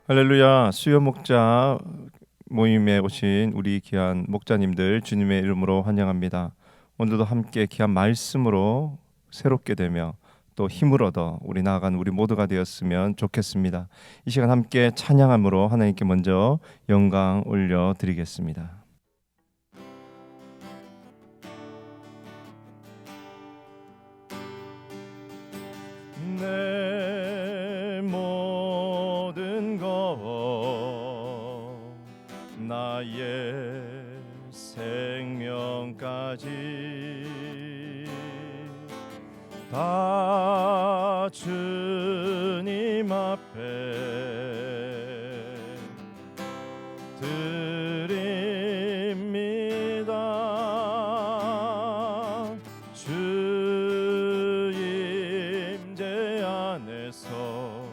할렐루야. 수요 목자 모임에 오신 우리 귀한 목자님들 주님의 이름으로 환영합니다. 오늘도 함께 귀한 말씀으로 새롭게 되며 또 힘을 얻어 우리 나아간 우리 모두가 되었으면 좋겠습니다. 이 시간 함께 찬양함으로 하나님께 먼저 영광 올려 드리겠습니다. 내 모든 것 나의 생명까지 다 주님 앞에 드립니다. 주 임재 안에서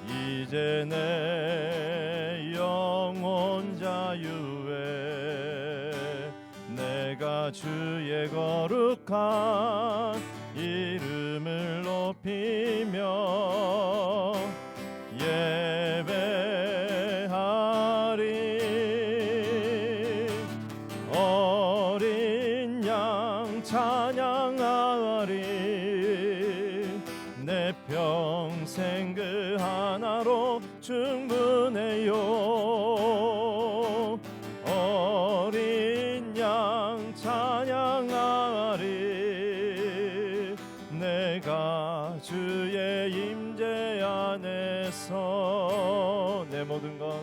이제 내 영혼 자유에 내가 주의 거룩한 이름을 높이며 예배하리. 어린 양 찬양하리. 내 평생 그 하나로 충분해요. 어린 양 찬양하리. 내가 주의 임재 안에서 내 모든 것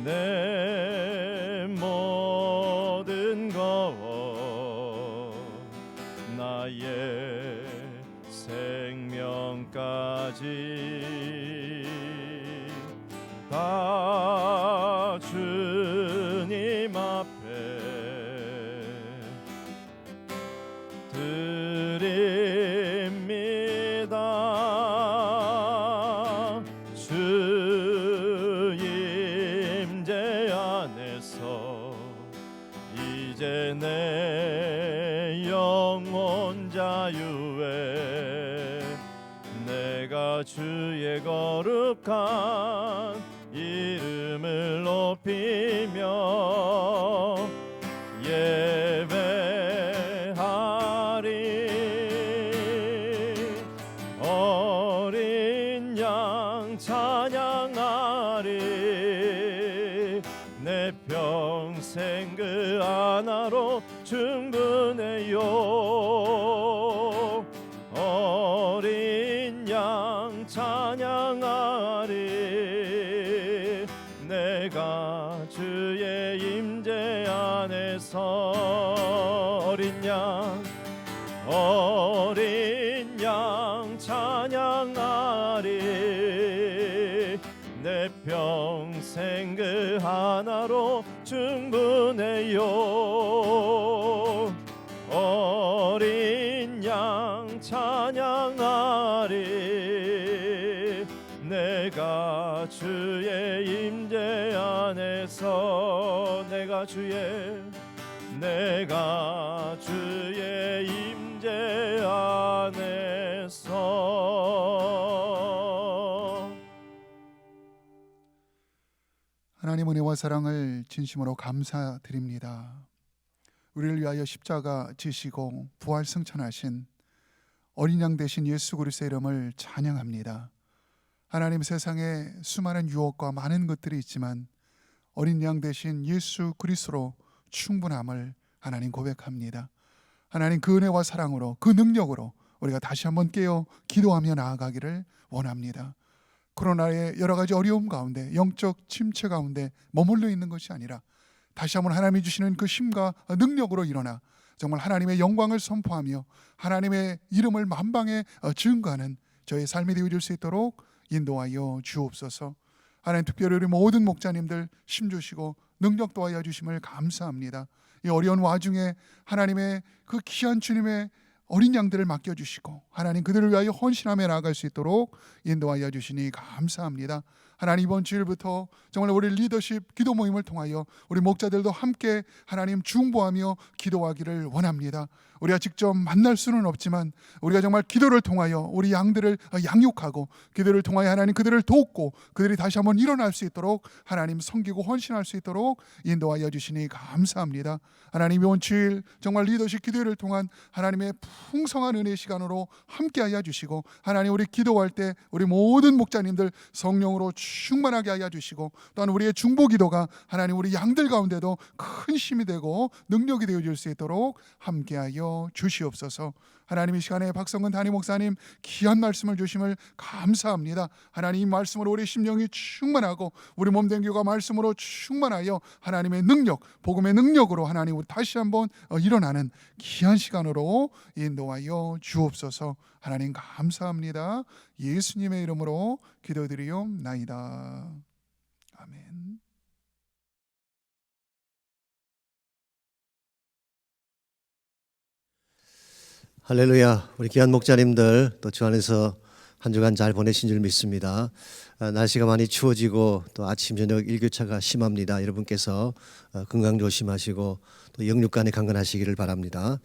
내 모든 것 나의 생명까지 다 주님 앞에 드립니다. 주 임재 안에서 이제 내 영혼 자유에 내가 주의 거룩한 이름을 높이며 예배하리. 어린 양 찬양하리. 내 평생 그 하나로 충분해요. 어린 양 찬양하리. 내가 주의 임재 안에서 어린 양 찬양하리. 내 평생 그 하나로 충분해요. 어린 양 찬양하리. 내가 주의 임재 안에서 내가 주의 임재 안에서. 하나님 은혜와 사랑을 진심으로 감사드립니다. 우리를 위하여 십자가 지시고 부활 승천하신 어린 양 되신 예수 그리스도의 이름을 찬양합니다. 하나님, 세상에 수많은 유혹과 많은 것들이 있지만 어린 양 되신 예수 그리스도로 충분함을 하나님 고백합니다. 하나님, 그 은혜와 사랑으로 그 능력으로 우리가 다시 한번 깨어 기도하며 나아가기를 원합니다. 코로나의 여러 가지 어려움 가운데, 영적 침체 가운데 머물러 있는 것이 아니라 다시 한번 하나님이 주시는 그 힘과 능력으로 일어나 정말 하나님의 영광을 선포하며 하나님의 이름을 만방에 증거하는 저의 삶이 되어질 수 있도록 인도하여 주옵소서. 하나님, 특별히 우리 모든 목자님들 힘주시고 능력 도하여 주심을 감사합니다. 이 어려운 와중에 하나님의 그 귀한 주님의 어린 양들을 맡겨주시고 하나님, 그들을 위하여 헌신하며 나아갈 수 있도록 인도하여 주시니 감사합니다. 하나님 이번 주일부터 정말 우리 리더십 기도 모임을 통하여 우리 목자들도 함께 하나님 중보하며 기도하기를 원합니다. 우리가 직접 만날 수는 없지만 우리가 정말 기도를 통하여 우리 양들을 양육하고 기도를 통하여 하나님 그들을 돕고 그들이 다시 한번 일어날 수 있도록 하나님 섬기고 헌신할 수 있도록 인도하여 주시니 감사합니다. 하나님 이번 주일 정말 리더십 기도를 통한 하나님의 풍성한 은혜의 시간으로 함께하여 주시고 하나님 우리 기도할 때 우리 모든 목자님들 성령으로 충만하게 하여 주시고 또한 우리의 중보 기도가 하나님 우리 양들 가운데도 큰 힘이 되고 능력이 되어질 수 있도록 함께하여 주시옵소서. 하나님 이 시간에 박성근 담임 목사님 귀한 말씀을 주심을 감사합니다. 하나님 이 말씀으로 우리 심령이 충만하고 우리 몸된 교가 말씀으로 충만하여 하나님의 능력, 복음의 능력으로 하나님 우리 다시 한번 일어나는 귀한 시간으로 인도하여 주옵소서. 하나님 감사합니다. 예수님의 이름으로 기도드리옵나이다. 아멘. 할렐루야. 우리 귀한 목자님들 또 주 안에서 한 주간 잘 보내신 줄 믿습니다. 날씨가 많이 추워지고 또 아침 저녁 일교차가 심합니다. 여러분께서 건강 조심하시고 또 영육간에 강건하시기를 바랍니다.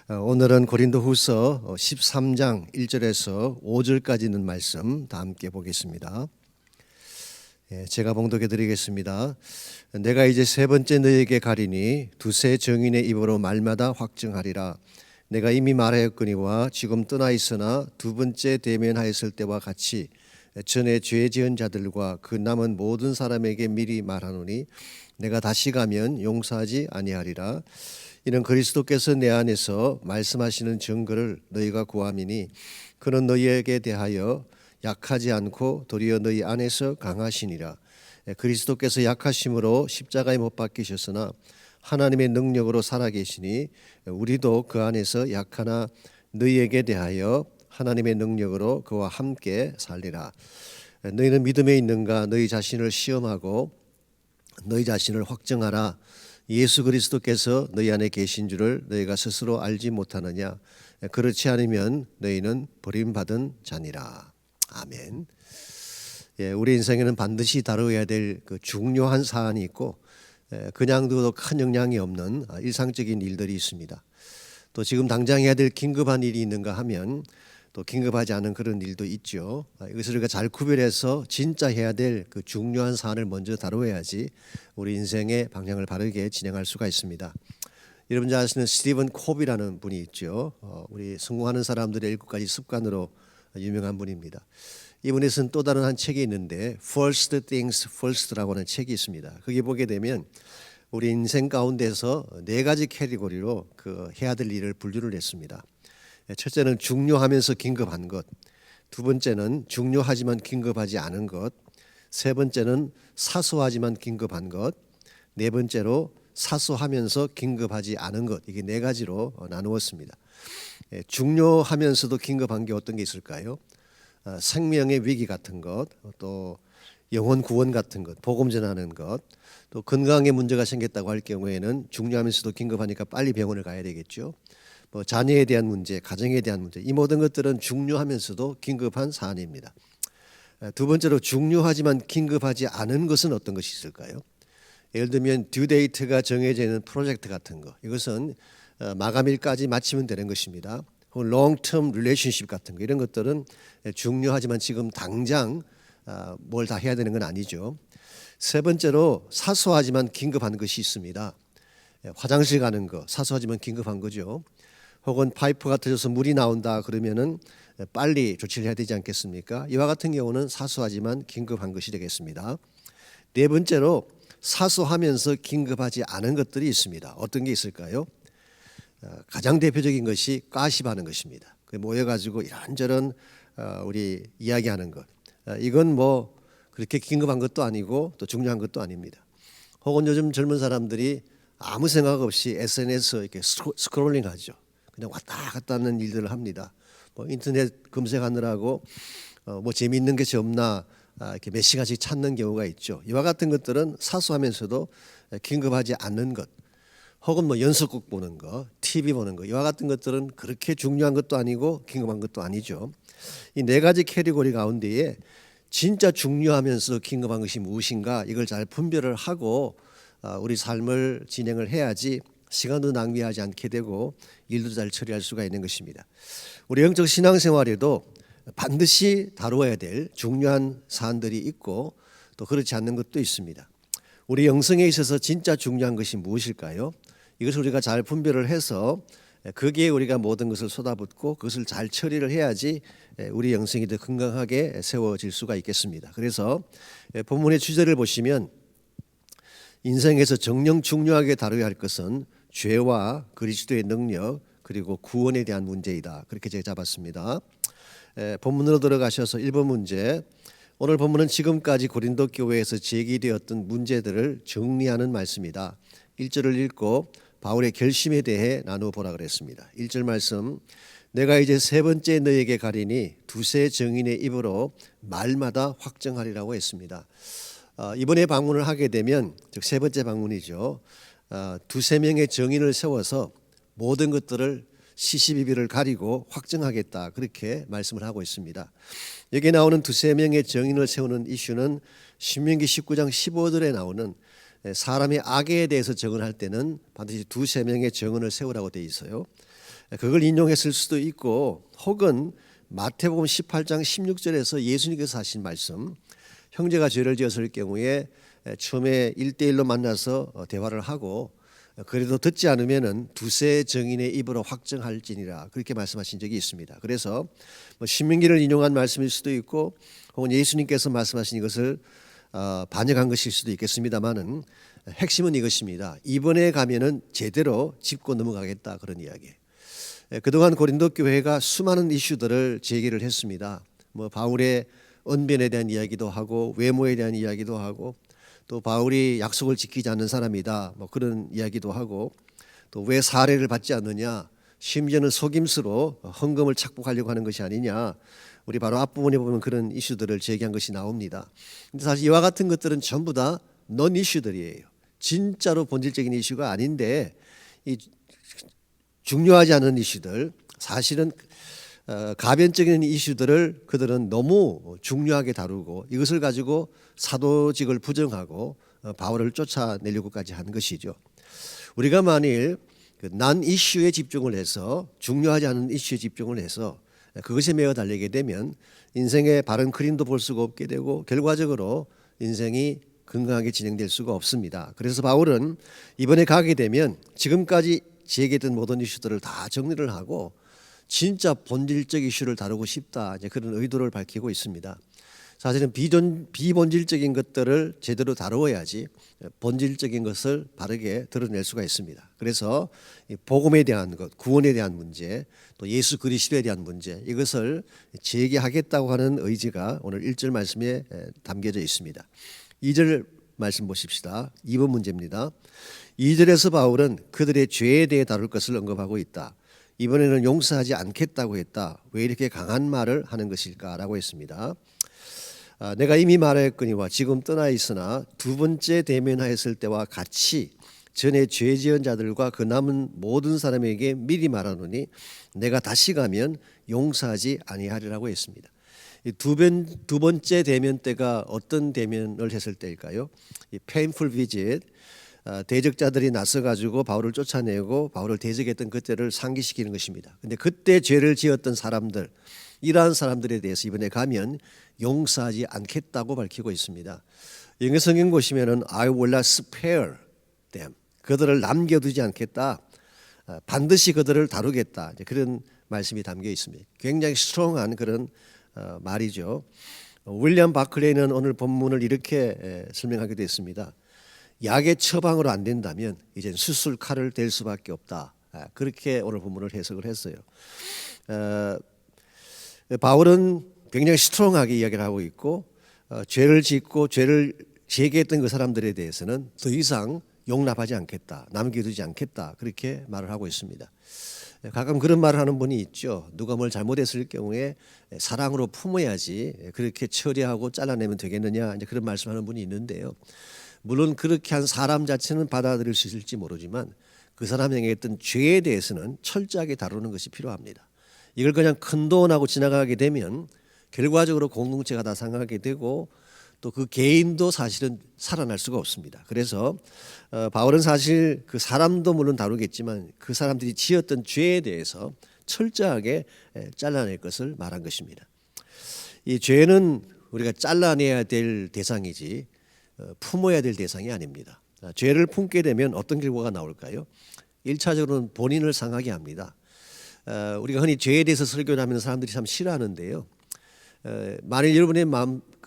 오늘은 고린도후서 13장 1절에서 5절까지 있는 말씀 다 함께 보겠습니다. 제가 봉독해 드리겠습니다. 내가 이제 세 번째 너에게 가리니 두세 정인의 입으로 말마다 확증하리라. 내가 이미 말하였거니와 지금 떠나 있으나 두 번째 대면하였을 때와 같이 전에 죄 지은 자들과 그 남은 모든 사람에게 미리 말하노니 내가 다시 가면 용서하지 아니하리라. 이는 그리스도께서 내 안에서 말씀하시는 증거를 너희가 구함이니 그는 너희에게 대하여 약하지 않고 도리어 너희 안에서 강하시니라. 그리스도께서 약하심으로 십자가에 못 박히셨으나 하나님의 능력으로 살아계시니 우리도 그 안에서 약하나 너희에게 대하여 하나님의 능력으로 그와 함께 살리라. 너희는 믿음에 있는가? 너희 자신을 시험하고 너희 자신을 확증하라. 예수 그리스도께서 너희 안에 계신 줄을 너희가 스스로 알지 못하느냐? 그렇지 않으면 너희는 버림받은 자니라. 아멘. 우리 인생에는 반드시 다루어야 될 그 중요한 사안이 있고 그냥 둬도 큰 영향이 없는 일상적인 일들이 있습니다. 또 지금 당장 해야 될 긴급한 일이 있는가 하면 또 긴급하지 않은 그런 일도 있죠. 이것을 우리가 잘 구별해서 진짜 해야 될 그 중요한 사안을 먼저 다루어야지 우리 인생의 방향을 바르게 진행할 수가 있습니다. 여러분 잘 아시는 스티븐 콥이라는 분이 있죠. 우리 성공하는 사람들의 7가지 습관으로 유명한 분입니다. 이분이 쓴 또 다른 한 책이 있는데 First Things First라고 하는 책이 있습니다. 거기 보게 되면 우리 인생 가운데서 4가지 캐리고리로 그 해야 될 일을 분류를 했습니다. 첫째는 중요하면서 긴급한 것, 두 번째는 중요하지만 긴급하지 않은 것, 세 번째는 사소하지만 긴급한 것, 네 번째로 사소하면서 긴급하지 않은 것. 이게 4가지로 나누었습니다. 중요하면서도 긴급한 게 어떤 게 있을까요? 생명의 위기 같은 것, 또 영혼 구원 같은 것, 복음 전하는 것, 또 건강에 문제가 생겼다고 할 경우에는 중요하면서도 긴급하니까 빨리 병원을 가야 되겠죠. 뭐 자녀에 대한 문제, 가정에 대한 문제, 이 모든 것들은 중요하면서도 긴급한 사안입니다. 두 번째로 중요하지만 긴급하지 않은 것은 어떤 것이 있을까요? 예를 들면 듀데이트가 정해져 있는 프로젝트 같은 거, 이것은 마감일까지 마치면 되는 것입니다. 롱텀 릴레이션십 같은 거, 이런 것들은 중요하지만 지금 당장 뭘 다 해야 되는 건 아니죠. 세 번째로 사소하지만 긴급한 것이 있습니다. 화장실 가는 거 사소하지만 긴급한 거죠. 혹은 파이프가 터져서 물이 나온다 그러면은 빨리 조치를 해야 되지 않겠습니까? 이와 같은 경우는 사소하지만 긴급한 것이 되겠습니다. 네 번째로 사소하면서 긴급하지 않은 것들이 있습니다. 어떤 게 있을까요? 가장 대표적인 것이 가십하는 것입니다. 모여가지고 이런저런 우리 이야기하는 것. 이건 뭐 그렇게 긴급한 것도 아니고 또 중요한 것도 아닙니다. 혹은 요즘 젊은 사람들이 아무 생각 없이 SNS 이렇게 스크롤링하죠. 그냥 왔다 갔다 하는 일들을 합니다. 뭐 인터넷 검색하느라고 뭐 재미있는 것이 없나 이렇게 몇 시간씩 찾는 경우가 있죠. 이와 같은 것들은 사소하면서도 긴급하지 않는 것. 혹은 뭐 연속극 보는 거, TV 보는 거, 이와 같은 것들은 그렇게 중요한 것도 아니고 긴급한 것도 아니죠. 이 4가지 캐리고리 가운데에 진짜 중요하면서 긴급한 것이 무엇인가 이걸 잘 분별을 하고 우리 삶을 진행을 해야지 시간도 낭비하지 않게 되고 일도 잘 처리할 수가 있는 것입니다. 우리 영적 신앙생활에도 반드시 다루어야 될 중요한 사안들이 있고 또 그렇지 않는 것도 있습니다. 우리 영성에 있어서 진짜 중요한 것이 무엇일까요? 이것을 우리가 잘 분별을 해서 거기에 우리가 모든 것을 쏟아붓고 그것을 잘 처리를 해야지 우리 영성이 더 건강하게 세워질 수가 있겠습니다. 그래서 본문의 주제를 보시면 인생에서 정녕 중요하게 다루어야 할 것은 죄와 그리스도의 능력 그리고 구원에 대한 문제이다. 그렇게 제가 잡았습니다. 본문으로 들어가셔서 1번 문제. 오늘 본문은 지금까지 고린도 교회에서 제기되었던 문제들을 정리하는 말씀이다. 1절을 읽고 바울의 결심에 대해 나누어 보라 그랬습니다. 1절 말씀. 내가 이제 세 번째 너에게 가리니 두세 증인의 입으로 말마다 확정하리라고 했습니다. 이번에 방문을 하게 되면 즉 세 번째 방문이죠. 두세 명의 증인을 세워서 모든 것들을 시시비비를 가리고 확정하겠다 그렇게 말씀을 하고 있습니다. 여기 나오는 두세 명의 증인을 세우는 이슈는 신명기 19장 15절에 나오는 사람의 악에 대해서 증언할 때는 반드시 두세 명의 증언을 세우라고 되어 있어요. 그걸 인용했을 수도 있고 혹은 마태복음 18장 16절에서 예수님께서 하신 말씀 형제가 죄를 지었을 경우에 처음에 1대1로 만나서 대화를 하고 그래도 듣지 않으면은 두세 증인의 입으로 확정할지니라 그렇게 말씀하신 적이 있습니다. 그래서 신명기를 인용한 말씀일 수도 있고 혹은 예수님께서 말씀하신 이것을 반영한 것일 수도 있겠습니다만은 핵심은 이것입니다. 이번에 가면은 제대로 짚고 넘어가겠다 그런 이야기. 그동안 고린도 교회가 수많은 이슈들을 제기를 했습니다. 바울의 언변에 대한 이야기도 하고 외모에 대한 이야기도 하고 또 바울이 약속을 지키지 않는 사람이다 그런 이야기도 하고 또 왜 사례를 받지 않느냐 심지어는 속임수로 헌금을 착복하려고 하는 것이 아니냐 우리 바로 앞부분에 보면 그런 이슈들을 제기한 것이 나옵니다. 근데 사실 이와 같은 것들은 전부 다 넌 이슈들이에요. 진짜로 본질적인 이슈가 아닌데 이 중요하지 않은 이슈들 사실은 가변적인 이슈들을 그들은 너무 중요하게 다루고 이것을 가지고 사도직을 부정하고 바울을 쫓아내려고까지 한 것이죠. 우리가 만일 난 이슈에 집중을 해서 중요하지 않은 이슈에 집중을 해서 그것에 매어 달리게 되면 인생의 바른 그림도 볼 수가 없게 되고 결과적으로 인생이 건강하게 진행될 수가 없습니다. 그래서 바울은 이번에 가게 되면 지금까지 제기했던 모든 이슈들을 다 정리를 하고 진짜 본질적 이슈를 다루고 싶다 이제 그런 의도를 밝히고 있습니다. 사실은 비본질적인 것들을 제대로 다루어야지 본질적인 것을 바르게 드러낼 수가 있습니다. 그래서 복음에 대한 것, 구원에 대한 문제, 또 예수 그리스도에 대한 문제 이것을 제기하겠다고 하는 의지가 오늘 1절 말씀에 담겨져 있습니다. 2절 말씀 보십시다. 2번 문제입니다. 2절에서 바울은 그들의 죄에 대해 다룰 것을 언급하고 있다. 이번에는 용서하지 않겠다고 했다. 왜 이렇게 강한 말을 하는 것일까라고 했습니다. 내가 이미 말하였거니와 지금 떠나 있으나 두 번째 대면하였을 때와 같이 전에 죄 지은 자들과 그 남은 모든 사람에게 미리 말하노니 내가 다시 가면 용서하지 아니하리라고 했습니다. 두 번째 대면 때가 어떤 대면을 했을 때일까요? 이 painful visit 대적자들이 나서 가지고 바울을 쫓아내고 바울을 대적했던 그때를 상기시키는 것입니다. 근데 그때 죄를 지었던 사람들 이러한 사람들에 대해서 이번에 가면 용서하지 않겠다고 밝히고 있습니다. 영어 성경 보시면은 I will not spare them. 그들을 남겨두지 않겠다. 반드시 그들을 다루겠다. 그런 말씀이 담겨 있습니다. 굉장히 스트롱한 그런 말이죠. 윌리엄 바클레이는 오늘 본문을 이렇게 설명하기도 했습니다. 약의 처방으로 안 된다면 이젠 수술 칼을 댈 수밖에 없다. 그렇게 오늘 본문을 해석을 했어요. 바울은 굉장히 스트롱하게 이야기를 하고 있고 죄를 짓고 죄를 제기했던 그 사람들에 대해서는 더 이상 용납하지 않겠다. 남겨두지 않겠다. 그렇게 말을 하고 있습니다. 가끔 그런 말을 하는 분이 있죠. 누가 뭘 잘못했을 경우에 사랑으로 품어야지 그렇게 처리하고 잘라내면 되겠느냐 이제 그런 말씀하는 분이 있는데요. 물론 그렇게 한 사람 자체는 받아들일 수 있을지 모르지만 그 사람이 행했던 죄에 대해서는 철저하게 다루는 것이 필요합니다. 이걸 그냥 큰돈하고 지나가게 되면 결과적으로 공동체가 다 상하게 되고 또 그 개인도 사실은 살아날 수가 없습니다. 그래서 바울은 사실 그 사람도 물론 다루겠지만 그 사람들이 지었던 죄에 대해서 철저하게 잘라낼 것을 말한 것입니다. 이 죄는 우리가 잘라내야 될 대상이지 품어야 될 대상이 아닙니다. 죄를 품게 되면 어떤 결과가 나올까요? 1차적으로는 본인을 상하게 합니다. 우리가 흔히 죄에 대해서 설교를 하면 사람들이 참 싫어하는데요. 만일 여러분의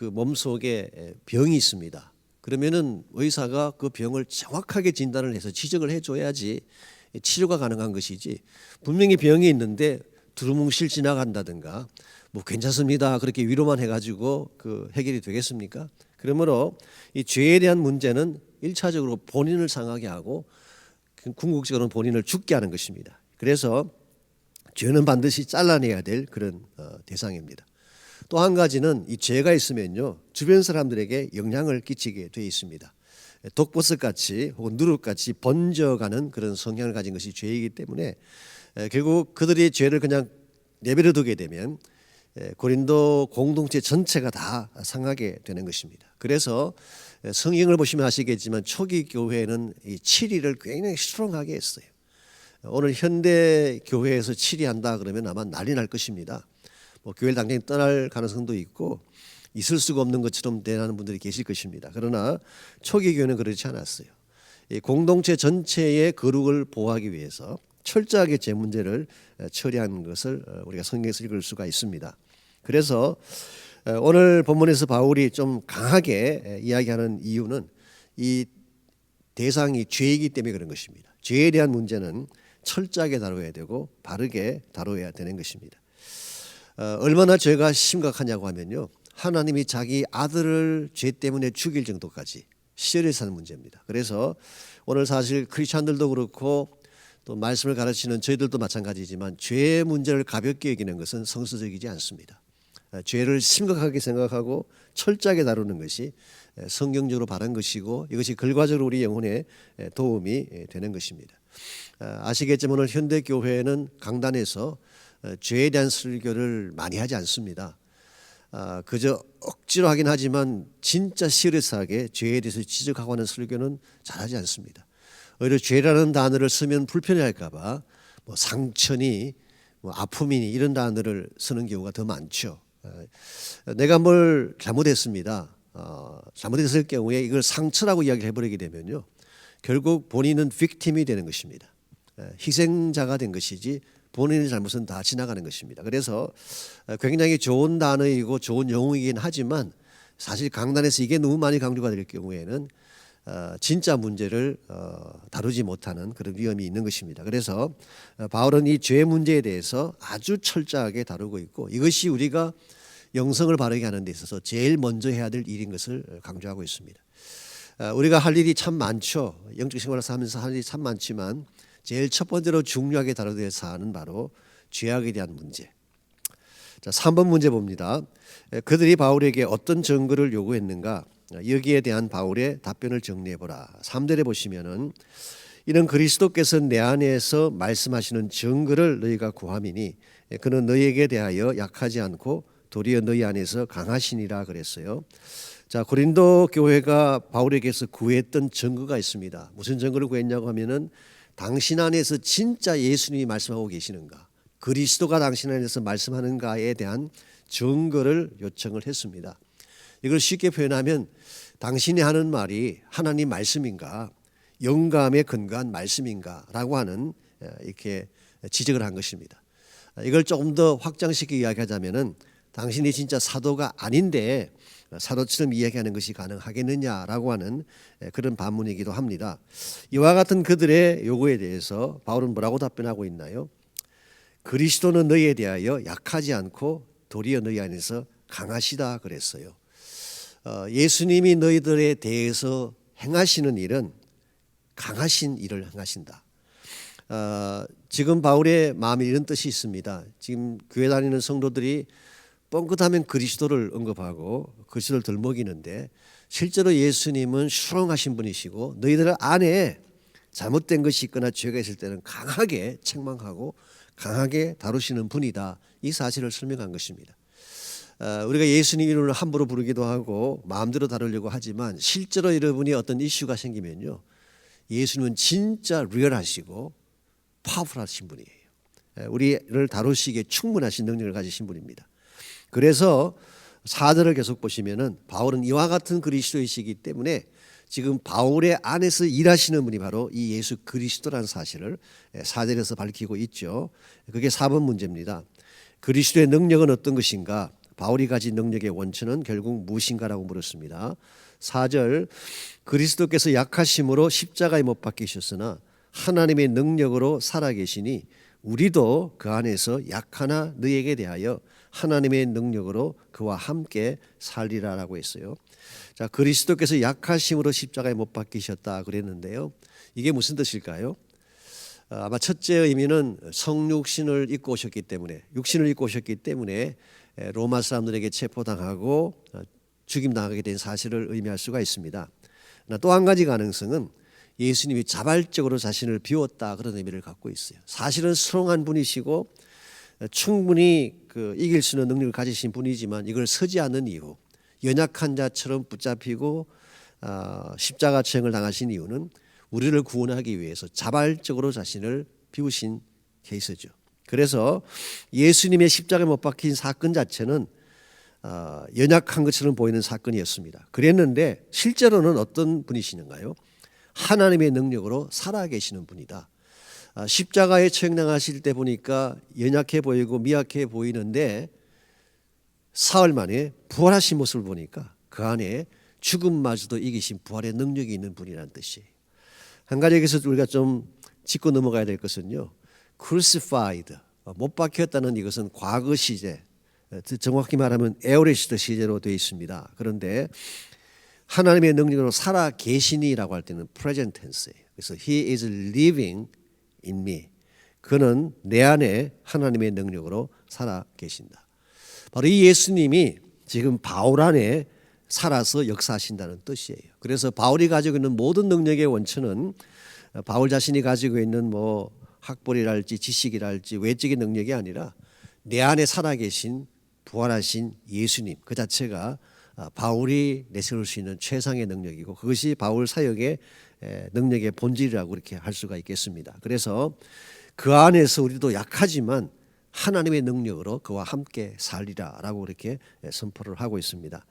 몸속에 병이 있습니다. 그러면은 의사가 그 병을 정확하게 진단을 해서 지적을 해줘야지 치료가 가능한 것이지, 분명히 병이 있는데 두루뭉실 지나간다든가 뭐 괜찮습니다 그렇게 위로만 해가지고 그 해결이 되겠습니까? 그러므로 이 죄에 대한 문제는 1차적으로 본인을 상하게 하고 궁극적으로는 본인을 죽게 하는 것입니다. 그래서 죄는 반드시 잘라내야 될 그런 대상입니다. 또 한 가지는 이 죄가 있으면요, 주변 사람들에게 영향을 끼치게 돼 있습니다. 독버섯같이 혹은 누룩같이 번져가는 그런 성향을 가진 것이 죄이기 때문에 결국 그들이 죄를 그냥 내버려 두게 되면 고린도 공동체 전체가 다 상하게 되는 것입니다. 그래서 성경을 보시면 아시겠지만 초기 교회는 이 치리를 굉장히 스트롱하게 했어요. 오늘 현대 교회에서 치리한다 그러면 아마 난리 날 것입니다. 뭐 교회를 당장히 떠날 가능성도 있고 있을 수가 없는 것처럼 대하는 분들이 계실 것입니다. 그러나 초기 교회는 그렇지 않았어요. 이 공동체 전체의 거룩을 보호하기 위해서 철저하게 죄 문제를 처리하는 것을 우리가 성경에서 읽을 수가 있습니다. 그래서 오늘 본문에서 바울이 좀 강하게 이야기하는 이유는 이 대상이 죄이기 때문에 그런 것입니다. 죄에 대한 문제는 철저하게 다뤄야 되고 바르게 다뤄야 되는 것입니다. 얼마나 죄가 심각하냐고 하면요, 하나님이 자기 아들을 죄 때문에 죽일 정도까지 시절에서 하는 문제입니다. 그래서 오늘 사실 크리스찬들도 그렇고 또 말씀을 가르치는 저희들도 마찬가지지만 죄의 문제를 가볍게 여기는 것은 성서적이지 않습니다. 죄를 심각하게 생각하고 철저하게 다루는 것이 성경적으로 바른 것이고 이것이 결과적으로 우리 영혼에 도움이 되는 것입니다. 아시겠지만 오늘 현대 교회는 강단에서 죄에 대한 설교를 많이 하지 않습니다. 그저 억지로 하긴 하지만 진짜 시리어스하게 죄에 대해서 지적하고 하는 설교는 잘하지 않습니다. 오히려 죄라는 단어를 쓰면 불편해할까 봐 뭐 상처니 뭐 아픔이니 이런 단어를 쓰는 경우가 더 많죠. 내가 뭘 잘못했습니다. 잘못했을 경우에 이걸 상처라고 이야기를 해버리게 되면요, 결국 본인은 빅팀이 되는 것입니다. 희생자가 된 것이지 본인의 잘못은 다 지나가는 것입니다. 그래서 굉장히 좋은 단어이고 좋은 용어이긴 하지만 사실 강단에서 이게 너무 많이 강조가 될 경우에는 진짜 문제를 다루지 못하는 그런 위험이 있는 것입니다. 그래서 바울은 이 죄 문제에 대해서 아주 철저하게 다루고 있고 이것이 우리가 영성을 바르게 하는 데 있어서 제일 먼저 해야 될 일인 것을 강조하고 있습니다. 우리가 할 일이 참 많죠. 영적 생활을 하면서 할 일이 참 많지만 제일 첫 번째로 중요하게 다뤄야 될 사안은 바로 죄악에 대한 문제. 자, 3번 문제 봅니다. 그들이 바울에게 어떤 증거를 요구했는가? 여기에 대한 바울의 답변을 정리해 보라. 3절에 보시면은 이는 그리스도께서 내 안에서 말씀하시는 증거를 너희가 구함이니 그는 너희에게 대하여 약하지 않고 도리어 너희 안에서 강하시니라 그랬어요. 자, 고린도 교회가 바울에게서 구했던 증거가 있습니다. 무슨 증거를 구했냐고 하면은 당신 안에서 진짜 예수님이 말씀하고 계시는가, 그리스도가 당신 안에서 말씀하는가에 대한 증거를 요청을 했습니다. 이걸 쉽게 표현하면 당신이 하는 말이 하나님 말씀인가, 영감에 근거한 말씀인가라고 하는 이렇게 지적을 한 것입니다. 이걸 조금 더 확장시키게 이야기하자면은 당신이 진짜 사도가 아닌데 사도처럼 이야기하는 것이 가능하겠느냐라고 하는 그런 반문이기도 합니다. 이와 같은 그들의 요구에 대해서 바울은 뭐라고 답변하고 있나요? 그리스도는 너희에 대하여 약하지 않고 도리어 너희 안에서 강하시다 그랬어요. 예수님이 너희들에 대해서 행하시는 일은 강하신 일을 행하신다. 지금 바울의 마음에 이런 뜻이 있습니다. 지금 교회 다니는 성도들이 뻥끗하면 그리스도를 언급하고 그리스도를 덜먹이는데 실제로 예수님은 슈렁하신 분이시고 너희들 안에 잘못된 것이 있거나 죄가 있을 때는 강하게 책망하고 강하게 다루시는 분이다. 이 사실을 설명한 것입니다. 우리가 예수님 이름을 함부로 부르기도 하고 마음대로 다루려고 하지만 실제로 여러분이 어떤 이슈가 생기면요, 예수님은 진짜 리얼하시고 파워풀하신 분이에요. 우리를 다루시기에 충분하신 능력을 가지신 분입니다. 그래서 4절을 계속 보시면은 바울은 이와 같은 그리스도이시기 때문에 지금 바울의 안에서 일하시는 분이 바로 이 예수 그리스도라는 사실을 4절에서 밝히고 있죠. 그게 4번 문제입니다. 그리스도의 능력은 어떤 것인가? 바울이 가진 능력의 원천은 결국 무엇인가라고 물었습니다. 4절, 그리스도께서 약하심으로 십자가에 못 박히셨으나 하나님의 능력으로 살아계시니 우리도 그 안에서 약하나 너희에게 대하여 하나님의 능력으로 그와 함께 살리라라고 했어요. 자, 그리스도께서 약하심으로 십자가에 못 박히셨다 그랬는데요. 이게 무슨 뜻일까요? 아마 첫째 의미는 성육신을 입고 오셨기 때문에, 육신을 입고 오셨기 때문에 로마 사람들에게 체포당하고 죽임당하게 된 사실을 의미할 수가 있습니다. 또 한 가지 가능성은 예수님이 자발적으로 자신을 비웠다, 그런 의미를 갖고 있어요. 사실은 스트롱한 분이시고 충분히 이길 수 있는 능력을 가지신 분이지만 이걸 서지 않는 이유, 연약한 자처럼 붙잡히고 십자가처형을 당하신 이유는 우리를 구원하기 위해서 자발적으로 자신을 비우신 케이스죠. 그래서 예수님의 십자가에 못 박힌 사건 자체는 연약한 것처럼 보이는 사건이었습니다. 그랬는데 실제로는 어떤 분이시는가요? 하나님의 능력으로 살아계시는 분이다. 십자가에 처형당하실 때 보니까 연약해 보이고 미약해 보이는데 사흘 만에 부활하신 모습을 보니까 그 안에 죽음마저도 이기신 부활의 능력이 있는 분이라는 뜻이에요. 한 가지 여기서 우리가 좀 짚고 넘어가야 될 것은요, crucified, 못 박혔다는 이것은 과거 시제, 정확히 말하면 에오레시드 시제로 되어 있습니다. 그런데 하나님의 능력으로 살아 계시니라고 할 때는 present tense예요. 그래서 He is living in me. 그는 내 안에 하나님의 능력으로 살아 계신다. 바로 이 예수님이 지금 바울 안에 살아서 역사하신다는 뜻이에요. 그래서 바울이 가지고 있는 모든 능력의 원천은 바울 자신이 가지고 있는 뭐 학벌이랄지 지식이랄지 외적인 능력이 아니라 내 안에 살아계신 부활하신 예수님 그 자체가 바울이 내세울 수 있는 최상의 능력이고 그것이 바울 사역의 능력의 본질이라고 그렇게 할 수가 있겠습니다. 그래서 그 안에서 우리도 약하지만 하나님의 능력으로 그와 함께 살리라라고 그렇게 선포를 하고 있습니다.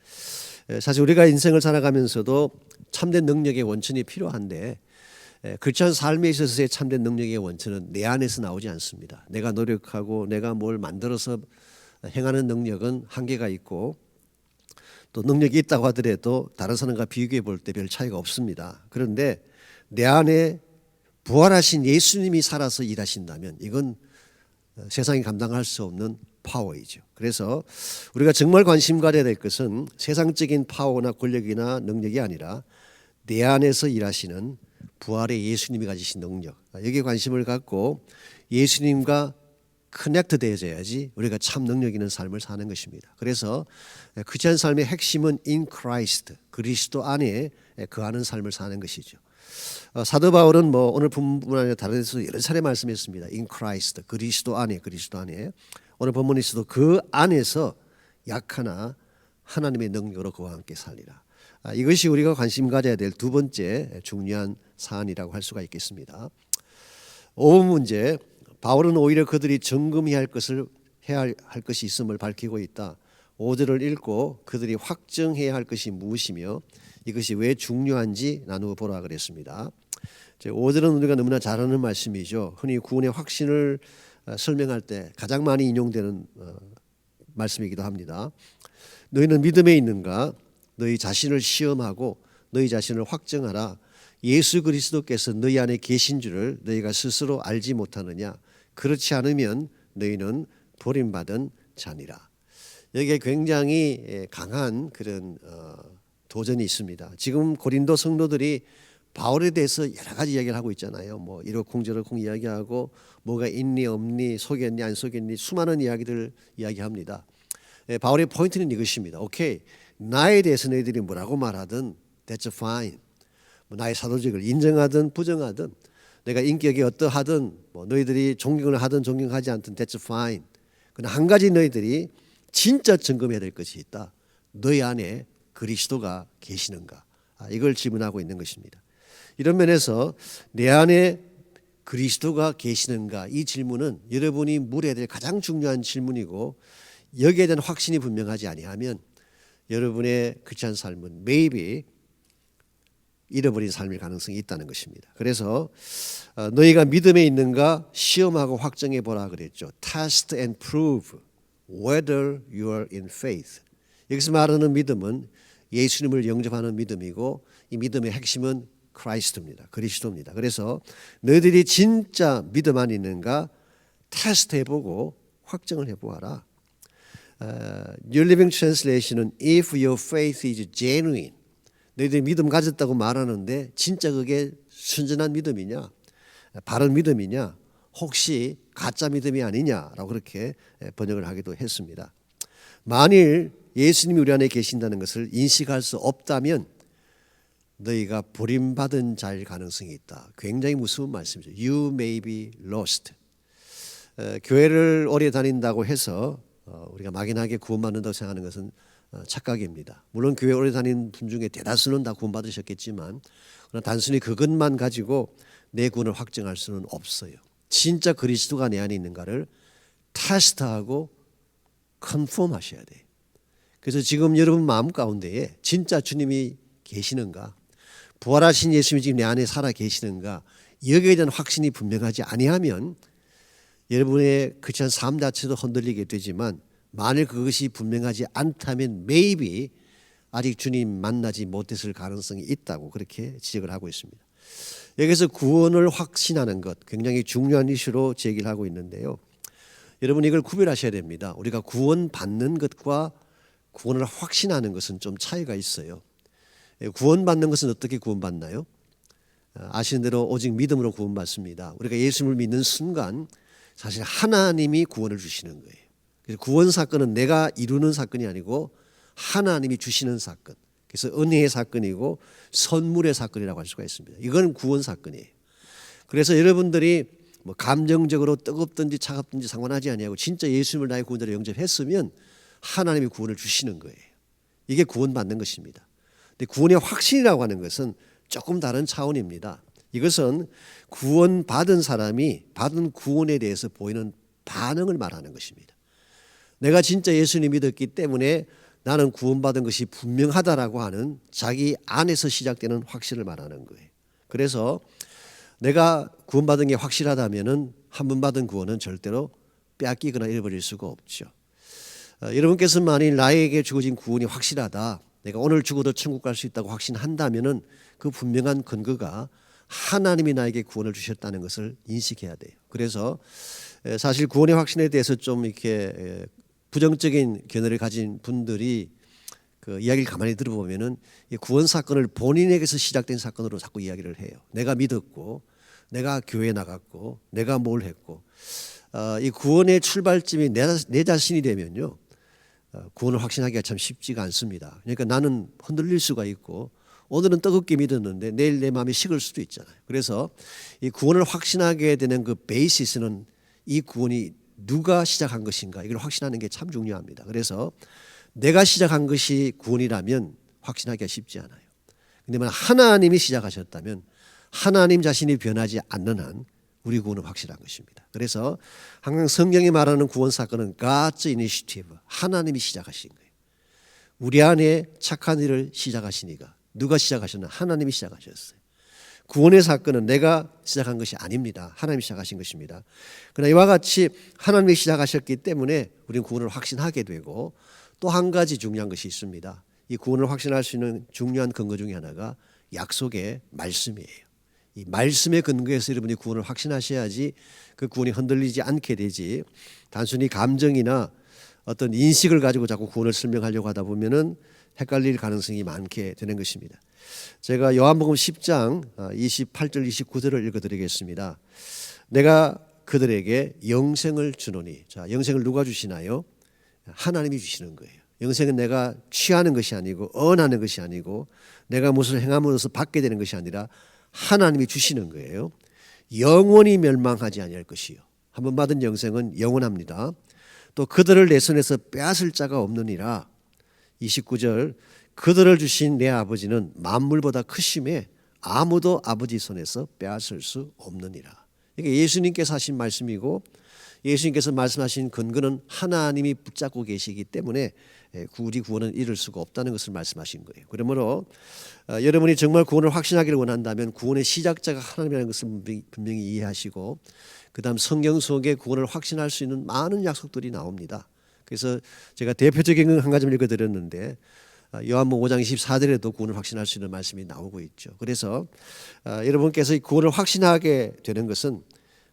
사실 우리가 인생을 살아가면서도 참된 능력의 원천이 필요한데 크리스천 삶에 있어서의 참된 능력의 원천은 내 안에서 나오지 않습니다. 내가 노력하고 내가 뭘 만들어서 행하는 능력은 한계가 있고 또 능력이 있다고 하더라도 다른 사람과 비교해 볼 때 별 차이가 없습니다. 그런데 내 안에 부활하신 예수님이 살아서 일하신다면 이건 세상이 감당할 수 없는 파워이죠. 그래서 우리가 정말 관심 가져야 될 것은 세상적인 파워나 권력이나 능력이 아니라 내 안에서 일하시는 부활의 예수님이 가지신 능력, 여기에 관심을 갖고 예수님과 커넥트 되어야지 우리가 참 능력 있는 삶을 사는 것입니다. 그래서 크리스천 삶의 핵심은 in Christ, 그리스도 안에 거하는 삶을 사는 것이죠. 사도 바울은 뭐 오늘 본문 아니라 다른 데서 여러 차례 말씀했습니다. in Christ, 그리스도 안에, 그리스도 안에. 오늘 본문에서도 그 안에서 약하나 하나님의 능력으로 그와 함께 살리라. 이것이 우리가 관심 가져야 될 두 번째 중요한 사안이라고 할 수가 있겠습니다. 5번 문제, 바울은 오히려 그들이 점검해야 할 것이 있음을 밝히고 있다. 5절을 읽고 그들이 확정해야 할 것이 무엇이며 이것이 왜 중요한지 나누어 보라 그랬습니다. 5절은 우리가 너무나 잘 아는 말씀이죠. 흔히 구원의 확신을 설명할 때 가장 많이 인용되는 말씀이기도 합니다. 너희는 믿음에 있는가? 너희 자신을 시험하고 너희 자신을 확정하라. 예수 그리스도께서 너희 안에 계신 줄을 너희가 스스로 알지 못하느냐? 그렇지 않으면 너희는 버림받은 자니라. 여기에 굉장히 강한 그런 도전이 있습니다. 지금 고린도 성도들이 바울에 대해서 여러 가지 이야기를 하고 있잖아요. 뭐 이러쿵저러쿵 이야기하고 뭐가 있니 없니 속였니 안 속였니 수많은 이야기들 이야기합니다. 바울의 포인트는 이것입니다. 오케이, 나에 대해서 너희들이 뭐라고 말하든 that's fine. 뭐 나의 사도직을 인정하든 부정하든 내가 인격이 어떠하든 뭐 너희들이 존경을 하든 존경하지 않든 that's fine. 그러나 한 가지 너희들이 진짜 점검해야 될 것이 있다. 너희 안에 그리스도가 계시는가? 이걸 질문하고 있는 것입니다. 이런 면에서 내 안에 그리스도가 계시는가? 이 질문은 여러분이 물어야 될 가장 중요한 질문이고 여기에 대한 확신이 분명하지 아니하면 여러분의 크리스찬 삶은 maybe 잃어버린 삶일 가능성이 있다는 것입니다. 그래서 너희가 믿음에 있는가 시험하고 확정해 보라 그랬죠. Test and prove whether you are in faith. 여기서 말하는 믿음은 예수님을 영접하는 믿음이고 이 믿음의 핵심은 크라이스트입니다. 그리스도입니다. 그래서 너희들이 진짜 믿음 안에 있는가 테스트해보고 확정을 해보아라. New Living Translation은 If your faith is genuine, 너희들이 믿음 가졌다고 말하는데 진짜 그게 순전한 믿음이냐, 바른 믿음이냐, 혹시 가짜 믿음이 아니냐라고 그렇게 번역을 하기도 했습니다. 만일 예수님이 우리 안에 계신다는 것을 인식할 수 없다면 너희가 버림받은 자일 가능성이 있다. 굉장히 무서운 말씀이죠. You may be lost. 교회를 오래 다닌다고 해서 우리가 막연하게 구원받는다고 생각하는 것은 착각입니다. 물론 교회 오래 다닌 분 중에 대다수는 다 구원받으셨겠지만 그러나 단순히 그것만 가지고 내 구원을 확정할 수는 없어요. 진짜 그리스도가 내 안에 있는가를 테스트하고 컨펌하셔야 돼요. 그래서 지금 여러분 마음 가운데에 진짜 주님이 계시는가, 부활하신 예수님이 지금 내 안에 살아 계시는가, 여기에 대한 확신이 분명하지 아니하면 여러분의 크리스찬 삶 자체도 흔들리게 되지만 만일 그것이 분명하지 않다면 maybe 아직 주님 만나지 못했을 가능성이 있다고 그렇게 지적을 하고 있습니다. 여기서 구원을 확신하는 것 굉장히 중요한 이슈로 제기를 하고 있는데요. 여러분 이걸 구별하셔야 됩니다. 우리가 구원받는 것과 구원을 확신하는 것은 좀 차이가 있어요. 구원받는 것은 어떻게 구원받나요? 아시는 대로 오직 믿음으로 구원받습니다. 우리가 예수님을 믿는 순간 사실 하나님이 구원을 주시는 거예요. 그래서 구원 사건은 내가 이루는 사건이 아니고 하나님이 주시는 사건. 그래서 은혜의 사건이고 선물의 사건이라고 할 수가 있습니다. 이건 구원 사건이에요. 그래서 여러분들이 뭐 감정적으로 뜨겁든지 차갑든지 상관하지 아니하고 진짜 예수님을 나의 구원자로 영접했으면 하나님이 구원을 주시는 거예요. 이게 구원받는 것입니다. 근데 구원의 확신이라고 하는 것은 조금 다른 차원입니다. 이것은 구원받은 사람이 받은 구원에 대해서 보이는 반응을 말하는 것입니다. 내가 진짜 예수님 믿었기 때문에 나는 구원받은 것이 분명하다라고 하는 자기 안에서 시작되는 확신을 말하는 거예요. 그래서 내가 구원받은 게 확실하다면은 한 번 받은 구원은 절대로 빼앗기거나 잃어버릴 수가 없죠. 여러분께서 만일 나에게 주어진 구원이 확실하다, 내가 오늘 죽어도 천국 갈 수 있다고 확신한다면은 그 분명한 근거가 하나님이 나에게 구원을 주셨다는 것을 인식해야 돼요. 그래서 사실 구원의 확신에 대해서 좀 이렇게 부정적인 견해를 가진 분들이 그 이야기를 가만히 들어보면은 구원 사건을 본인에게서 시작된 사건으로 자꾸 이야기를 해요. 내가 믿었고, 내가 교회 나갔고, 내가 뭘 했고, 이 구원의 출발점이 내 자신이 되면요, 구원을 확신하기가 참 쉽지가 않습니다. 그러니까 나는 흔들릴 수가 있고, 오늘은 뜨겁게 믿었는데 내일 내 마음이 식을 수도 있잖아요. 그래서 이 구원을 확신하게 되는 그 베이시스는 이 구원이 누가 시작한 것인가, 이걸 확신하는 게 참 중요합니다. 그래서 내가 시작한 것이 구원이라면 확신하기가 쉽지 않아요. 근데 만약 하나님이 시작하셨다면 하나님 자신이 변하지 않는 한 우리 구원은 확실한 것입니다. 그래서 항상 성경이 말하는 구원 사건은 God's initiative, 하나님이 시작하신 거예요. 우리 안에 착한 일을 시작하시니까 누가 시작하셨나? 하나님이 시작하셨어요. 구원의 사건은 내가 시작한 것이 아닙니다. 하나님이 시작하신 것입니다. 그러나 이와 같이 하나님이 시작하셨기 때문에 우리는 구원을 확신하게 되고, 또 한 가지 중요한 것이 있습니다. 이 구원을 확신할 수 있는 중요한 근거 중에 하나가 약속의 말씀이에요. 이 말씀의 근거에서 여러분이 구원을 확신하셔야지 그 구원이 흔들리지 않게 되지, 단순히 감정이나 어떤 인식을 가지고 자꾸 구원을 설명하려고 하다 보면은 헷갈릴 가능성이 많게 되는 것입니다. 제가 요한복음 10장 28절 29절을 읽어드리겠습니다. 내가 그들에게 영생을 주노니. 자, 영생을 누가 주시나요? 하나님이 주시는 거예요. 영생은 내가 취하는 것이 아니고 언하는 것이 아니고 내가 무엇을 행함으로써 받게 되는 것이 아니라 하나님이 주시는 거예요. 영원히 멸망하지 아니할 것이요. 한 번 받은 영생은 영원합니다. 또 그들을 내 손에서 빼앗을 자가 없느니라. 29절 그들을 주신 내 아버지는 만물보다 크심에 아무도 아버지 손에서 빼앗을 수 없느니라. 이게 예수님께서 하신 말씀이고 예수님께서 말씀하신 근거는 하나님이 붙잡고 계시기 때문에 우리 구원은 이룰 수가 없다는 것을 말씀하신 거예요. 그러므로 여러분이 정말 구원을 확신하기를 원한다면 구원의 시작자가 하나님이라는 것을 분명히 이해하시고 그다음 성경 속에 구원을 확신할 수 있는 많은 약속들이 나옵니다. 그래서 제가 대표적인 건 한 가지를 읽어드렸는데 요한복음 5장 24절에도 구원을 확신할 수 있는 말씀이 나오고 있죠. 그래서 여러분께서 구원을 확신하게 되는 것은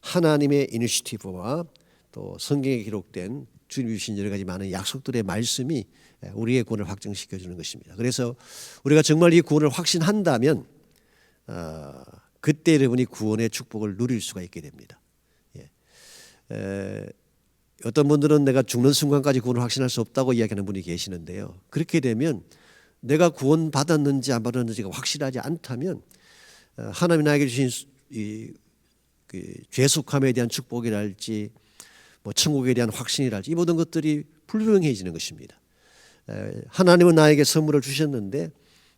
하나님의 이니시티브와 또 성경에 기록된 주님이 주신 여러 가지 많은 약속들의 말씀이 우리의 구원을 확정시켜 주는 것입니다. 그래서 우리가 정말 이 구원을 확신한다면 그때 여러분이 구원의 축복을 누릴 수가 있게 됩니다. 어떤 분들은 내가 죽는 순간까지 구원을 확신할 수 없다고 이야기하는 분이 계시는데요. 그렇게 되면 내가 구원 받았는지 안 받았는지가 확실하지 않다면 하나님이 나에게 주신 이 죄속함에 대한 축복이랄지 뭐 천국에 대한 확신이랄지 이 모든 것들이 불분명해지는 것입니다. 하나님은 나에게 선물을 주셨는데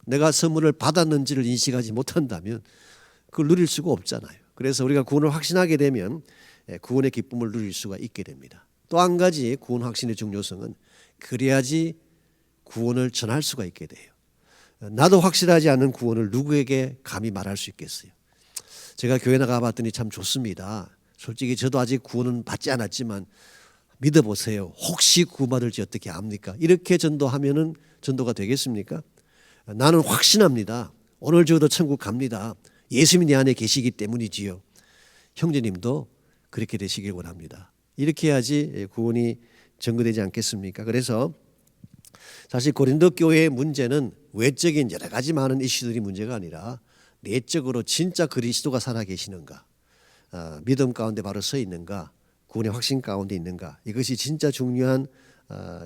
내가 선물을 받았는지를 인식하지 못한다면 그걸 누릴 수가 없잖아요. 그래서 우리가 구원을 확신하게 되면 구원의 기쁨을 누릴 수가 있게 됩니다. 또 한 가지 구원 확신의 중요성은 그래야지 구원을 전할 수가 있게 돼요. 나도 확실하지 않은 구원을 누구에게 감히 말할 수 있겠어요. 제가 교회 나가봤더니 참 좋습니다. 솔직히 저도 아직 구원은 받지 않았지만 믿어보세요. 혹시 구원받을지 어떻게 압니까? 이렇게 전도하면은 전도가 되겠습니까? 나는 확신합니다. 오늘 저도 천국 갑니다. 예수님이 내 안에 계시기 때문이지요. 형제님도 그렇게 되시길 원합니다. 이렇게 해야지 구원이 증거되지 않겠습니까? 그래서 사실 고린도 교회의 문제는 외적인 여러 가지 많은 이슈들이 문제가 아니라 내적으로 진짜 그리스도가 살아계시는가, 믿음 가운데 바로 서 있는가, 구원의 확신 가운데 있는가, 이것이 진짜 중요한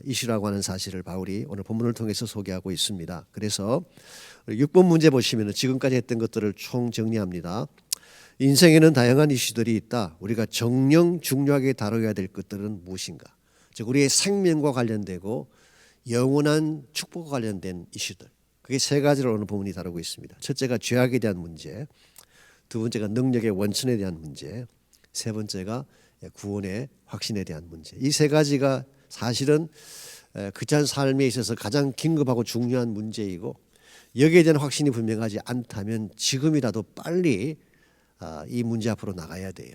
이슈라고 하는 사실을 바울이 오늘 본문을 통해서 소개하고 있습니다. 그래서 6번 문제 보시면 지금까지 했던 것들을 총 정리합니다. 인생에는 다양한 이슈들이 있다. 우리가 정녕 중요하게 다뤄야 될 것들은 무엇인가? 즉 우리의 생명과 관련되고 영원한 축복과 관련된 이슈들. 그게 세 가지를 오늘 본문이 다루고 있습니다. 첫째가 죄악에 대한 문제, 두 번째가 능력의 원천에 대한 문제, 세 번째가 구원의 확신에 대한 문제. 이 세 가지가 사실은 크리스찬 삶에 있어서 가장 긴급하고 중요한 문제이고 여기에 대한 확신이 분명하지 않다면 지금이라도 빨리 이 문제 앞으로 나가야 돼요.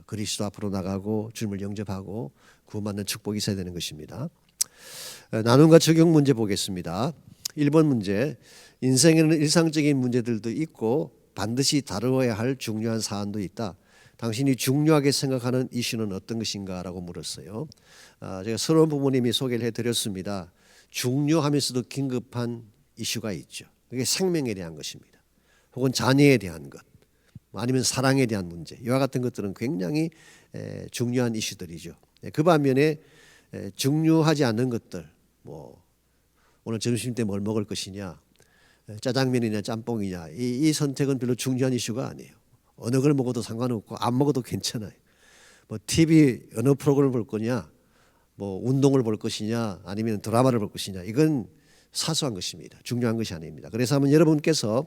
그리스도 앞으로 나가고 주님을 영접하고 구원받는 축복이 있어야 되는 것입니다. 나눔과 적용 문제 보겠습니다. 1번 문제, 인생에는 일상적인 문제들도 있고 반드시 다루어야 할 중요한 사안도 있다. 당신이 중요하게 생각하는 이슈는 어떤 것인가 라고 물었어요. 제가 서러운 부모님이 소개를 해드렸습니다. 중요하면서도 긴급한 이슈가 있죠. 그게 생명에 대한 것입니다. 혹은 자녀에 대한 것, 아니면 사랑에 대한 문제, 이와 같은 것들은 굉장히 중요한 이슈들이죠. 그 반면에 중요하지 않은 것들, 뭐 오늘 점심 때 뭘 먹을 것이냐, 짜장면이냐 짬뽕이냐, 이 선택은 별로 중요한 이슈가 아니에요. 어느 걸 먹어도 상관없고 안 먹어도 괜찮아요. 뭐 TV 어느 프로그램을 볼 거냐, 뭐 운동을 볼 것이냐, 아니면 드라마를 볼 것이냐, 이건 사소한 것입니다. 중요한 것이 아닙니다. 그래서 한번 여러분께서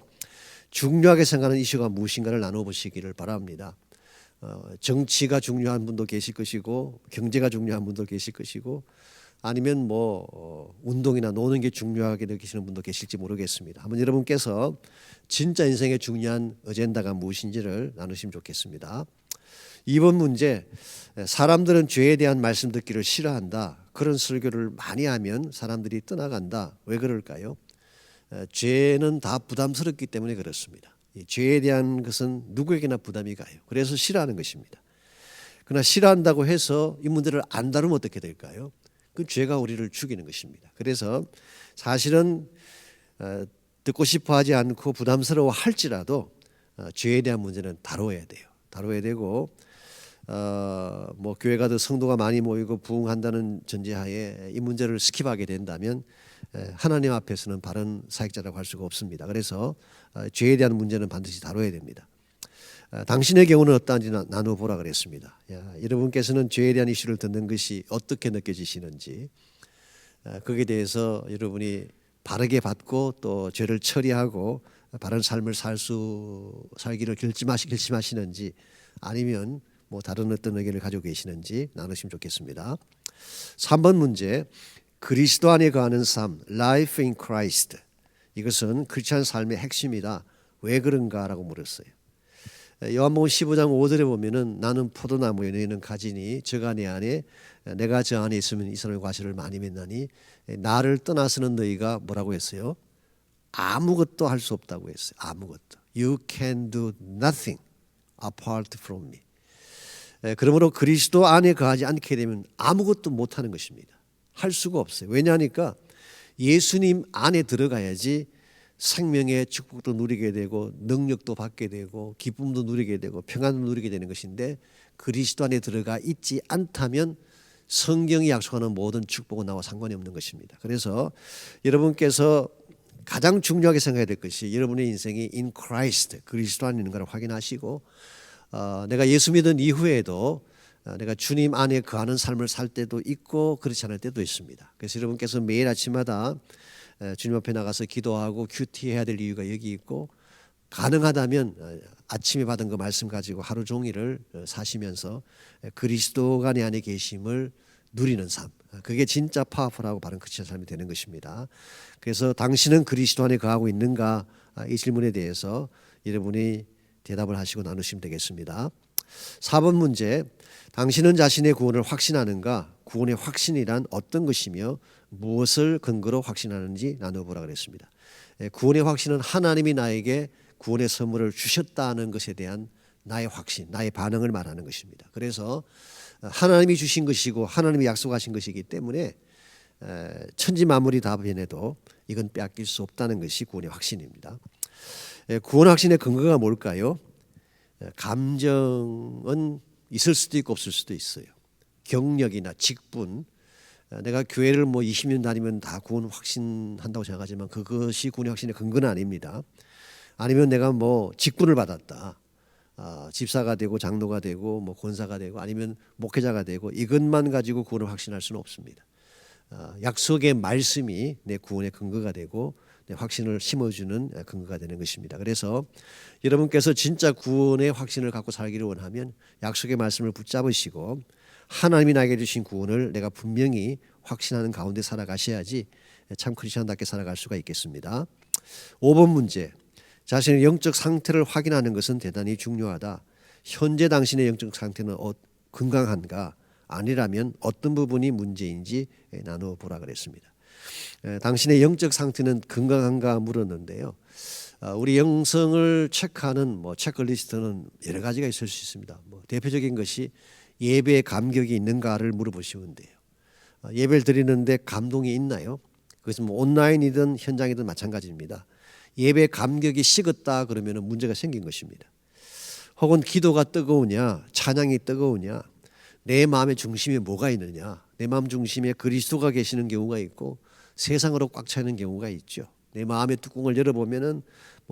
중요하게 생각하는 이슈가 무엇인가를 나눠보시기를 바랍니다. 정치가 중요한 분도 계실 것이고 경제가 중요한 분도 계실 것이고 아니면 뭐 운동이나 노는 게 중요하게 느끼시는 분도 계실지 모르겠습니다. 한번 여러분께서 진짜 인생의 중요한 어젠다가 무엇인지를 나누시면 좋겠습니다. 2번 문제, 사람들은 죄에 대한 말씀 듣기를 싫어한다. 그런 설교를 많이 하면 사람들이 떠나간다. 왜 그럴까요? 죄는 다 부담스럽기 때문에 그렇습니다. 이 죄에 대한 것은 누구에게나 부담이 가요. 그래서 싫어하는 것입니다. 그러나 싫어한다고 해서 이 문제를 안 다루면 어떻게 될까요? 그 죄가 우리를 죽이는 것입니다. 그래서 사실은 듣고 싶어하지 않고 부담스러워 할지라도 죄에 대한 문제는 다뤄야 돼요. 다뤄야 되고 뭐 교회가 더 성도가 많이 모이고 부흥한다는 전제하에 이 문제를 스킵하게 된다면 하나님 앞에서는 바른 사역자라고 할 수가 없습니다. 그래서 죄에 대한 문제는 반드시 다뤄야 됩니다. 당신의 경우는 어떠한지 나눠보라 그랬습니다. 여러분께서는 죄에 대한 이슈를 듣는 것이 어떻게 느껴지시는지, 거기에 대해서 여러분이 바르게 받고 또 죄를 처리하고 바른 삶을 살기를 결심하시는지, 아니면 뭐 다른 어떤 의견을 가지고 계시는지 나누시면 좋겠습니다. 3번 문제, 그리스도 안에 거하는 삶, Life in Christ. 이것은 크리스찬 삶의 핵심이다. 왜 그런가라고 물었어요. 요한복음 15장 5절에 보면은 나는 포도나무요 너희는 가지니 저가 내 안에 내가 저 안에 있으면 이 사람의 과실을 많이 맺나니 나를 떠나서는 너희가 뭐라고 했어요? 아무것도 할 수 없다고 했어요. 아무것도. You can do nothing apart from me. 그러므로 그리스도 안에 거하지 않게 되면 아무것도 못하는 것입니다. 할 수가 없어요. 왜냐하니까 예수님 안에 들어가야지 생명의 축복도 누리게 되고 능력도 받게 되고 기쁨도 누리게 되고 평안도 누리게 되는 것인데, 그리스도 안에 들어가 있지 않다면 성경이 약속하는 모든 축복은 나와 상관이 없는 것입니다. 그래서 여러분께서 가장 중요하게 생각해야 될 것이 여러분의 인생이 in Christ, 그리스도 안에 있는 것을 확인하시고, 내가 예수 믿은 이후에도 내가 주님 안에 거하는 삶을 살 때도 있고 그렇지 않을 때도 있습니다. 그래서 여러분께서 매일 아침마다 주님 앞에 나가서 기도하고 큐티해야 될 이유가 여기 있고, 가능하다면 아침에 받은 그 말씀 가지고 하루 종일을 사시면서 그리스도가 내 안에 계심을 누리는 삶, 그게 진짜 파워풀하고 바른 크리스천 삶이 되는 것입니다. 그래서 당신은 그리스도 안에 거하고 있는가, 이 질문에 대해서 여러분이 대답을 하시고 나누시면 되겠습니다. 4번 문제, 당신은 자신의 구원을 확신하는가? 구원의 확신이란 어떤 것이며 무엇을 근거로 확신하는지 나눠보라 그랬습니다. 구원의 확신은 하나님이 나에게 구원의 선물을 주셨다는 것에 대한 나의 확신, 나의 반응을 말하는 것입니다. 그래서 하나님이 주신 것이고 하나님이 약속하신 것이기 때문에 천지 만물이 다 변해도 이건 빼앗길 수 없다는 것이 구원의 확신입니다. 구원 확신의 근거가 뭘까요? 감정은 있을 수도 있고 없을 수도 있어요. 경력이나 직분, 내가 교회를 뭐 20년 다니면 다 구원 확신한다고 생각하지만 그것이 구원의 확신의 근거는 아닙니다. 아니면 내가 뭐 직분을 받았다, 집사가 되고 장로가 되고 뭐 권사가 되고 아니면 목회자가 되고 이것만 가지고 구원을 확신할 수는 없습니다. 약속의 말씀이 내 구원의 근거가 되고 내 확신을 심어주는 근거가 되는 것입니다. 그래서 여러분께서 진짜 구원의 확신을 갖고 살기를 원하면 약속의 말씀을 붙잡으시고 하나님이 나에게 주신 구원을 내가 분명히 확신하는 가운데 살아가셔야지 참 크리스천답게 살아갈 수가 있겠습니다. 5번 문제, 자신의 영적 상태를 확인하는 것은 대단히 중요하다. 현재 당신의 영적 상태는 건강한가? 아니라면 어떤 부분이 문제인지 나눠보라 그랬습니다. 당신의 영적 상태는 건강한가 물었는데요. 우리 영성을 체크하는 체크리스트는 여러 가지가 있을 수 있습니다. 대표적인 것이 예배에 감격이 있는가를 물어보시면 돼요. 예배를 드리는데 감동이 있나요? 그것은 온라인이든 현장이든 마찬가지입니다. 예배 감격이 식었다 그러면 문제가 생긴 것입니다. 혹은 기도가 뜨거우냐, 찬양이 뜨거우냐, 내 마음의 중심에 뭐가 있느냐, 내 마음 중심에 그리스도가 계시는 경우가 있고 세상으로 꽉 차 있는 경우가 있죠. 내 마음의 뚜껑을 열어보면은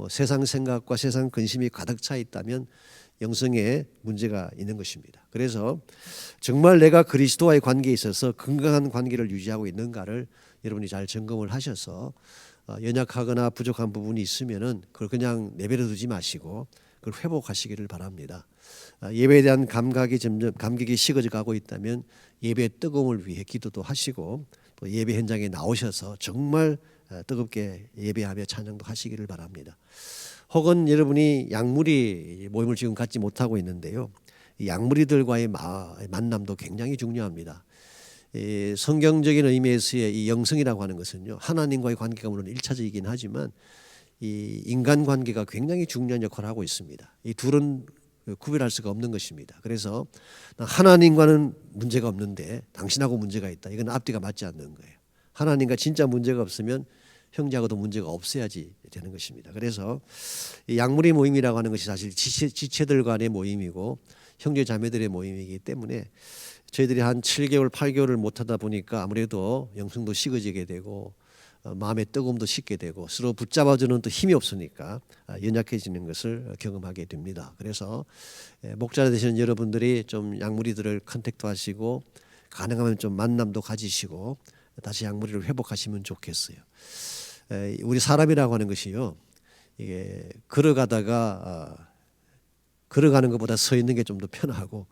세상 생각과 세상 근심이 가득 차 있다면 영성에 문제가 있는 것입니다. 그래서 정말 내가 그리스도와의 관계에 있어서 건강한 관계를 유지하고 있는가를 여러분이 잘 점검을 하셔서 연약하거나 부족한 부분이 있으면은 그걸 그냥 내버려 두지 마시고 그걸 회복하시기를 바랍니다. 예배에 대한 감각이 점점 감격이 식어져 가고 있다면 예배의 뜨거움을 위해 기도도 하시고 또 예배 현장에 나오셔서 정말 뜨겁게 예배하며 찬양도 하시기를 바랍니다. 혹은 여러분이 약물이 모임을 지금 갖지 못하고 있는데요. 이 약물이들과의 만남도 굉장히 중요합니다. 성경적인 의미에서의 이 영성이라고 하는 것은요, 하나님과의 관계가 물론 1차적이긴 하지만 이 인간 관계가 굉장히 중요한 역할을 하고 있습니다. 이 둘은 구별할 수가 없는 것입니다. 그래서 하나님과는 문제가 없는데 당신하고 문제가 있다. 이건 앞뒤가 맞지 않는 거예요. 하나님과 진짜 문제가 없으면 형제하고도 문제가 없어야지 되는 것입니다. 그래서 이 약물의 모임이라고 하는 것이 사실 지체들 간의 모임이고 형제 자매들의 모임이기 때문에 저희들이 한 7개월, 8개월을 못하다 보니까 아무래도 영성도 식어지게 되고 마음의 뜨거움도 식게 되고 서로 붙잡아주는 또 힘이 없으니까 연약해지는 것을 경험하게 됩니다. 그래서 목자 되시는 여러분들이 좀 양무리들을 컨택트하시고 가능하면 좀 만남도 가지시고 다시 양무리를 회복하시면 좋겠어요. 우리 사람이라고 하는 것이요, 이게 걸어가다가 걸어가는 것보다 서 있는 게 좀 더 편하고,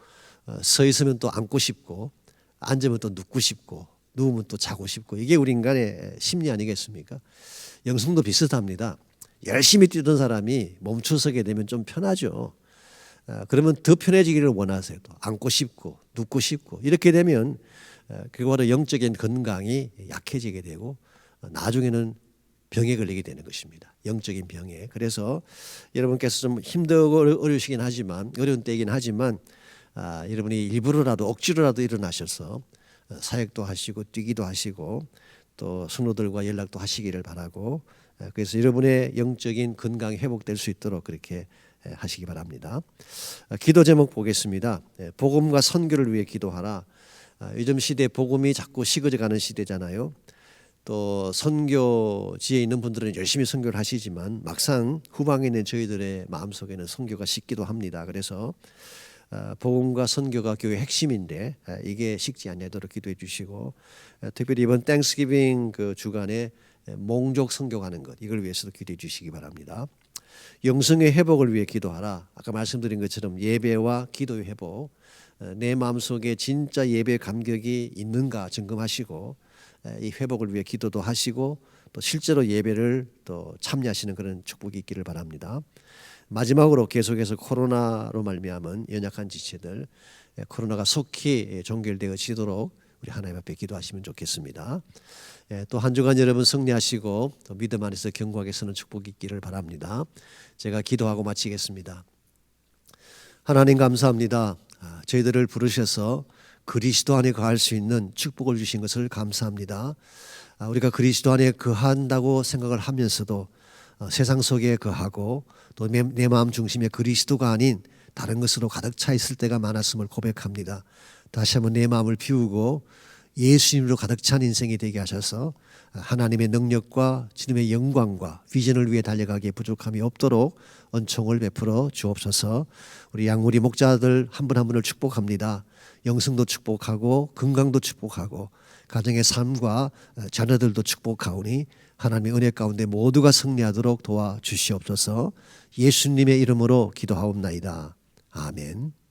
서 있으면 또 앉고 싶고, 앉으면 또 눕고 싶고, 누우면 또 자고 싶고, 이게 우리 인간의 심리 아니겠습니까? 영성도 비슷합니다. 열심히 뛰던 사람이 멈춰서게 되면 좀 편하죠. 그러면 더 편해지기를 원하세요. 또 앉고 싶고 눕고 싶고, 이렇게 되면 그거로 영적인 건강이 약해지게 되고 나중에는 병에 걸리게 되는 것입니다. 영적인 병에. 그래서 여러분께서 좀 힘들고 어려우시긴 하지만, 어려운 때이긴 하지만 여러분이 일부러라도 억지로라도 일어나셔서 사역도 하시고 뛰기도 하시고 또 성도들과 연락도 하시기를 바라고, 그래서 여러분의 영적인 건강이 회복될 수 있도록 그렇게 하시기 바랍니다. 기도 제목 보겠습니다. 복음과 선교를 위해 기도하라. 요즘 시대 복음이 자꾸 식어져가는 시대잖아요. 또 선교지에 있는 분들은 열심히 선교를 하시지만 막상 후방에 있는 저희들의 마음속에는 선교가 식기도 합니다. 그래서 복음과 선교가 교회의 핵심인데 이게 식지 않도록 기도해 주시고, 특별히 이번 땡스기빙 그 주간에 몽족 선교하는 것, 이걸 위해서도 기도해 주시기 바랍니다. 영성의 회복을 위해 기도하라. 아까 말씀드린 것처럼 예배와 기도의 회복, 내 마음속에 진짜 예배 감격이 있는가 점검하시고 이 회복을 위해 기도도 하시고 또 실제로 예배를 또 참여하시는 그런 축복이 있기를 바랍니다. 마지막으로 계속해서 코로나로 말미암은 연약한 지체들, 코로나가 속히 종결되어지도록 우리 하나님 앞에 기도하시면 좋겠습니다. 또 한 주간 여러분 승리하시고 또 믿음 안에서 견고하게 서는 축복이 있기를 바랍니다. 제가 기도하고 마치겠습니다. 하나님 감사합니다. 저희들을 부르셔서 그리스도 안에 거할 수 있는 축복을 주신 것을 감사합니다. 우리가 그리스도 안에 거한다고 생각을 하면서도 세상 속에 거하고 또 내 마음 중심에 그리스도가 아닌 다른 것으로 가득 차 있을 때가 많았음을 고백합니다. 다시 한번 내 마음을 비우고 예수님으로 가득 찬 인생이 되게 하셔서 하나님의 능력과 주님의 영광과 비전을 위해 달려가기에 부족함이 없도록 은총을 베풀어 주옵소서. 우리 양무리 목자들 한 분 한 분을 축복합니다. 영성도 축복하고 건강도 축복하고 가정의 삶과 자녀들도 축복하오니 하나님의 은혜 가운데 모두가 승리하도록 도와주시옵소서. 예수님의 이름으로 기도하옵나이다. 아멘.